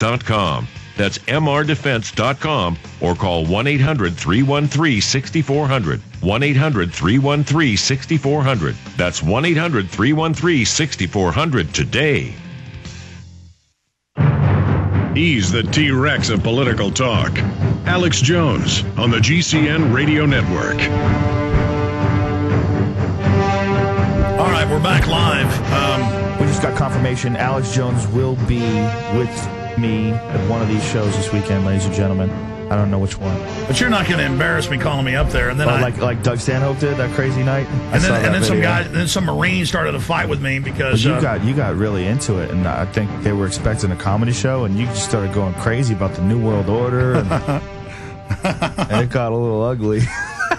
mrdefense.com. That's mrdefense.com or call 1-800-313-6400. 1-800-313-6400. That's 1-800-313-6400 today. He's the T-Rex of political talk. Alex Jones on the GCN Radio Network. All right, we're back live. We just got confirmation Alex Jones will be with me at one of these shows this weekend, ladies and gentlemen. I don't know which one. But you're not going to embarrass me calling me up there. And then like Doug Stanhope did that crazy night. And then some Marine started a fight with me because you got really into it, and I think they were expecting a comedy show, and you just started going crazy about the New World Order, and it got a little ugly.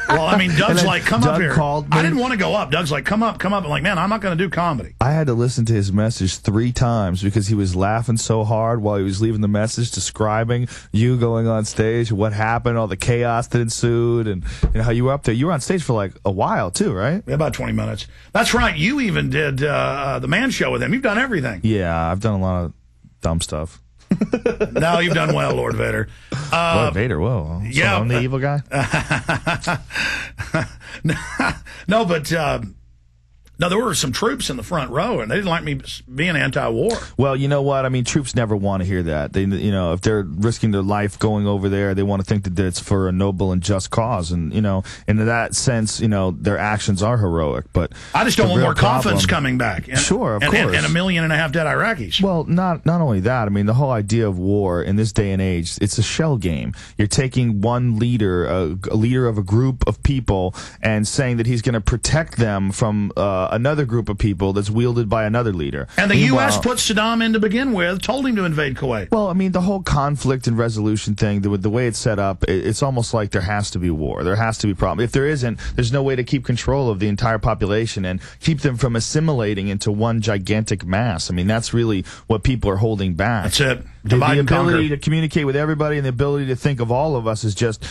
Well, I mean, Doug's like, come up here. Called me. I didn't want to go up. Doug's like, come up. I'm like, man, I'm not going to do comedy. I had to listen to his message 3 times because he was laughing so hard while he was leaving the message, describing you going on stage, what happened, all the chaos that ensued, and how you were up there. You were on stage for like a while, too, right? Yeah, about 20 minutes. That's right. You even did the Man Show with him. You've done everything. Yeah, I've done a lot of dumb stuff. No, you've done well, Lord Vader. Lord Vader, whoa. So I'm the evil guy? No, but there were some troops in the front row, and they didn't like me being anti-war. Well, you know what? I mean, troops never want to hear that. They, if they're risking their life going over there, they want to think that it's for a noble and just cause. And, in that sense, their actions are heroic. But I just don't want more coffins coming back. Sure, of course. And 1.5 million dead Iraqis. Well, not only that. I mean, the whole idea of war in this day and age, it's a shell game. You're taking one leader, a leader of a group of people, and saying that he's going to protect them from another group of people that's wielded by another leader. And the U.S. put Saddam in to begin with, told him to invade Kuwait. Well, I mean, the whole conflict and resolution thing, the way it's set up, it's almost like there has to be war. There has to be problem. If there isn't, there's no way to keep control of the entire population and keep them from assimilating into one gigantic mass. I mean, that's really what people are holding back. That's it. The ability to communicate with everybody and the ability to think of all of us as just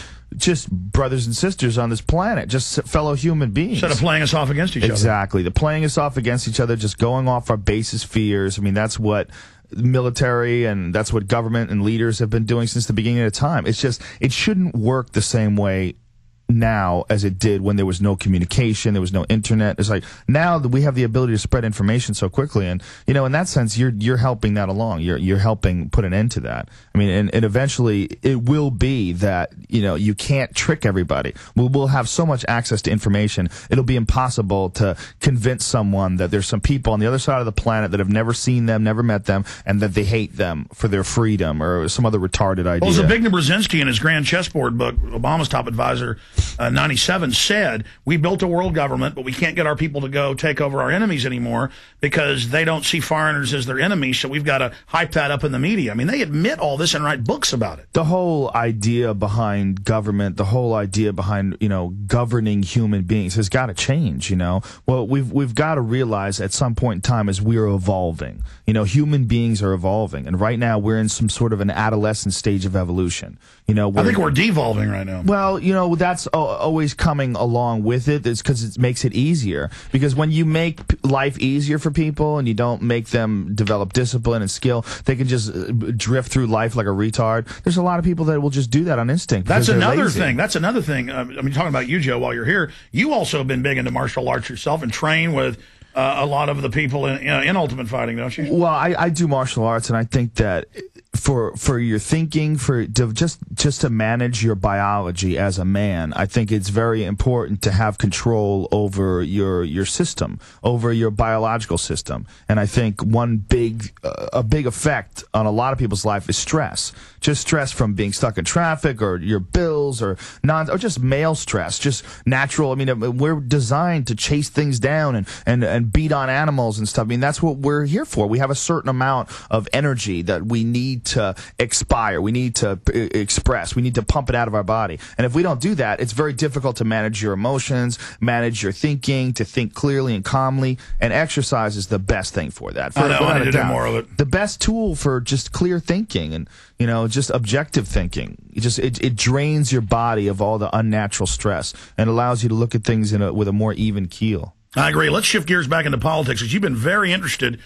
brothers and sisters on this planet, just fellow human beings. Instead of playing us off against each other. Exactly. The playing us off against each other, just going off our basest fears. I mean, that's what military and that's what government and leaders have been doing since the beginning of time. It's just, it shouldn't work the same way now as it did when there was no communication, there was no internet. It's like now that we have the ability to spread information so quickly, and in that sense you're helping that along. You're helping put an end to that. I mean, and eventually it will be that you can't trick everybody. We'll have so much access to information, it'll be impossible to convince someone that there's some people on the other side of the planet that have never seen them, never met them, and that they hate them for their freedom or some other retarded idea. Well, Zbigniew Brzezinski in his Grand Chessboard book, Obama's top advisor, 97, said, we built a world government, but we can't get our people to go take over our enemies anymore because they don't see foreigners as their enemies, so we've got to hype that up in the media. I mean, they admit all this and write books about it. The whole idea behind government, the whole idea behind, governing human beings has got to change, Well, we've got to realize at some point in time as we're evolving, human beings are evolving, and right now we're in some sort of an adolescent stage of evolution. I think we're devolving right now. Well, that's always coming along with it. It's because it makes it easier. Because when you make life easier for people and you don't make them develop discipline and skill, they can just drift through life like a retard. There's a lot of people that will just do that on instinct. That's another thing. That's another thing. I mean, talking about you, Joe, while you're here, you also have been big into martial arts yourself and train with a lot of the people in ultimate fighting, don't you? Well, I do martial arts, and I think that for your thinking, just to manage your biology as a man, I think it's very important to have control over your system, over your biological system. And I think a big effect on a lot of people's life is stress. Just stress from being stuck in traffic, or your bills, or just male stress, just natural. I mean, we're designed to chase things down and beat on animals and stuff. I mean, that's what we're here for. We have a certain amount of energy that we need to expire. We need to express. We need to pump it out of our body. And if we don't do that, it's very difficult to manage your emotions, manage your thinking, to think clearly and calmly. And exercise is the best thing for that. I need to do more of it. The best tool for just clear thinking and just objective thinking. It drains your body of all the unnatural stress and allows you to look at things with a more even keel. I agree. Let's shift gears back into politics, because you've been very interested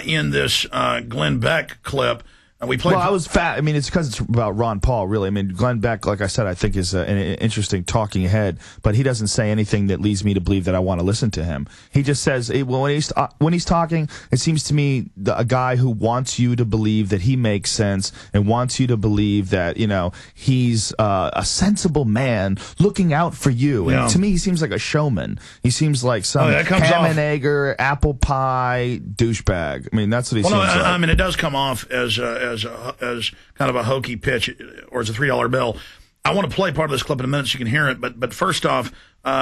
in this Glenn Beck clip We played. Well, I was fat. I mean, it's because it's about Ron Paul, really. I mean, Glenn Beck, like I said, I think is an interesting talking head, but he doesn't say anything that leads me to believe that I want to listen to him. He just says, when he's talking, it seems to me a guy who wants you to believe that he makes sense and wants you to believe that, you know, he's a sensible man looking out for you. Yeah. And to me, he seems like a showman. He seems like some ham and egger, apple pie douchebag. I mean, that's what he seems like. I mean, it does come off as kind of a hokey pitch, or as a $3 bill. I want to play part of this clip in a minute so you can hear it, but first off,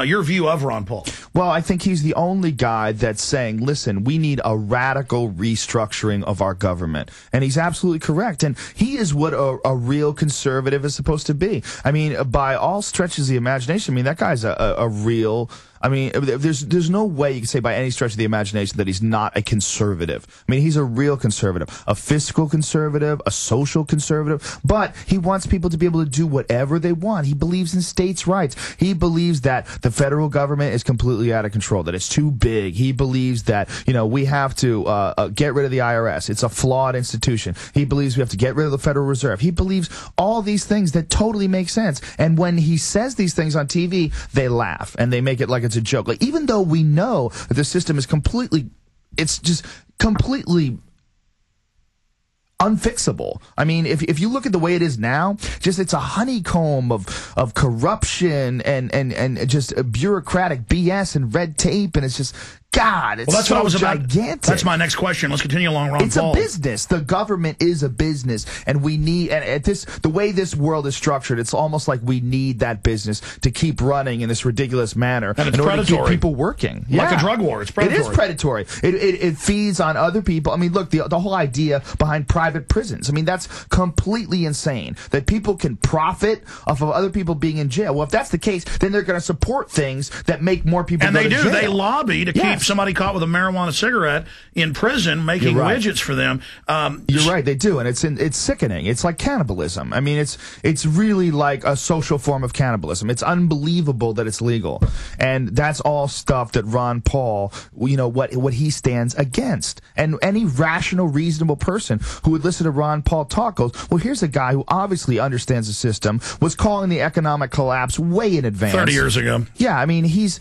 your view of Ron Paul. Well, I think he's the only guy that's saying, listen, we need a radical restructuring of our government. And he's absolutely correct. And he is what a real conservative is supposed to be. I mean, by all stretches of the imagination, I mean, that guy's a real... I mean, there's no way you can say by any stretch of the imagination that he's not a conservative. I mean, he's a real conservative, a fiscal conservative, a social conservative, but he wants people to be able to do whatever they want. He believes in states' rights. He believes that the federal government is completely out of control, that it's too big. He believes that, you know, we have to get rid of the IRS. It's a flawed institution. He believes we have to get rid of the Federal Reserve. He believes all these things that totally make sense. And when he says these things on TV, they laugh and they make it like it's a joke. Like, even though we know that the system is completely unfixable. I mean, if you look at the way it is now, just it's a honeycomb of corruption and just bureaucratic BS and red tape, and it's just God, it's that's so what I was gigantic. About. That's my next question. Let's continue along, Ron Paul. It's a business. The government is a business, and we need, and at the way this world is structured, it's almost like we need that business to keep running in this ridiculous manner and it's in order predatory. to keep people working. Like a drug war. It's predatory. It is predatory. It feeds on other people. I mean, look, the whole idea behind private prisons. I mean, that's completely insane. That people can profit off of other people being in jail. Well, if that's the case, then they're going to support things that make more people go to jail. And they do. They lobby to keep somebody caught with a marijuana cigarette in prison making widgets for them. You're right, they do, and it's sickening. It's like cannibalism. I mean, it's really like a social form of cannibalism. It's unbelievable that it's legal, and that's all stuff that Ron Paul, you know, what he stands against. And any rational, reasonable person who would listen to Ron Paul talk goes, well, here's a guy who obviously understands the system, was calling the economic collapse way in advance. 30 years ago. Yeah, I mean, he's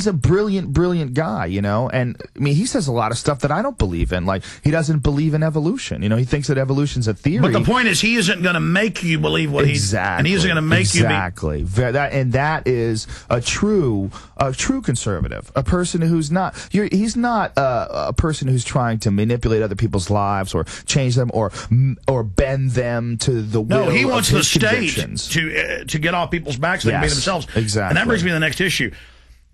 a brilliant guy, you know, and I mean, he says a lot of stuff that I don't believe in. Like, he doesn't believe in evolution. You know, he thinks that evolution's a theory. But the point is, he isn't going to make you believe what and he isn't going to make you and that is a true conservative, a person who's not. He's not a person who's trying to manipulate other people's lives or change them or bend them to the will. No, he wants of the his state convictions. to get off people's backs so they can be themselves. Exactly. And that brings me to the next issue.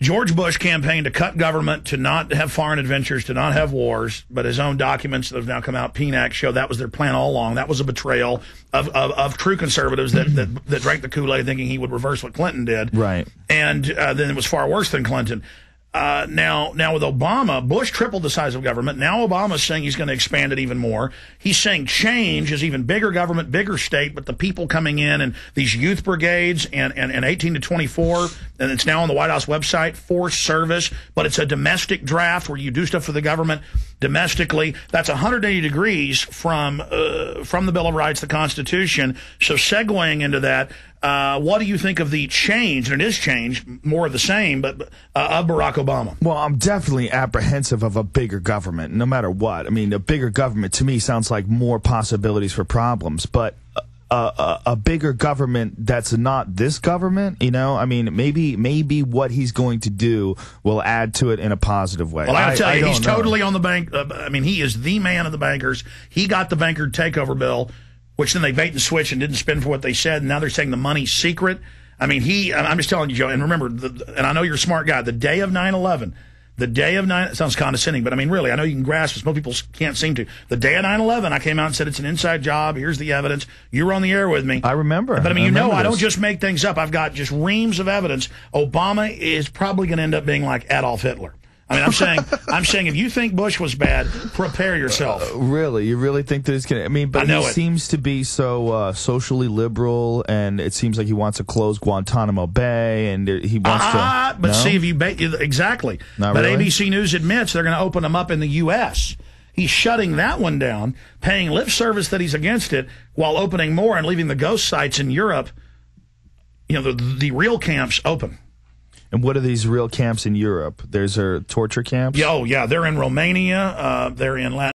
George Bush campaigned to cut government, to not have foreign adventures, to not have wars, but his own documents that have now come out, PNAC, show that was their plan all along. That was a betrayal of true conservatives that drank the Kool-Aid thinking he would reverse what Clinton did. Right. And then it was far worse than Clinton. Now with Obama, Bush tripled the size of government. Now Obama's saying he's going to expand it even more. He's saying change is even bigger government, bigger state, but the people coming in and these youth brigades and 18 to 24, and it's now on the White House website, forced service, but it's a domestic draft where you do stuff for the government domestically. That's 180 degrees from the Bill of Rights, the Constitution. So segueing into that, what do you think of the change, and it is change, more of the same, but of Barack Obama? Well, I'm definitely apprehensive of a bigger government, no matter what. I mean, a bigger government to me sounds like more possibilities for problems, but a bigger government that's not this government, you know, I mean, maybe what he's going to do will add to it in a positive way. Well, I got to tell you, he's totally on the bank. I mean, he is the man of the bankers. He got the banker takeover bill, which then they bait and switch and didn't spend for what they said, and now they're saying the money's secret. I mean, I'm just telling you, Joe, and remember, and I know you're a smart guy, the day of 9/11, it sounds condescending, but I mean, really, I know you can grasp this. Most people can't seem to. The day of 9/11, I came out and said it's an inside job. Here's the evidence. You were on the air with me. I remember. But I mean, I don't just make things up. I've got just reams of evidence. Obama is probably going to end up being like Adolf Hitler. I mean, I'm saying if you think Bush was bad, prepare yourself. Really? You really think that it's going to... I mean, but he seems to be so socially liberal, and it seems like he wants to close Guantanamo Bay, and he wants to... But see, if you... Exactly. Not but really? ABC News admits they're going to open them up in the U.S. He's shutting that one down, paying lip service that he's against it, while opening more and leaving the ghost sites in Europe, the real camps open. And what are these real camps in Europe? There's torture camps? Yeah, they're in Romania. They're in Latin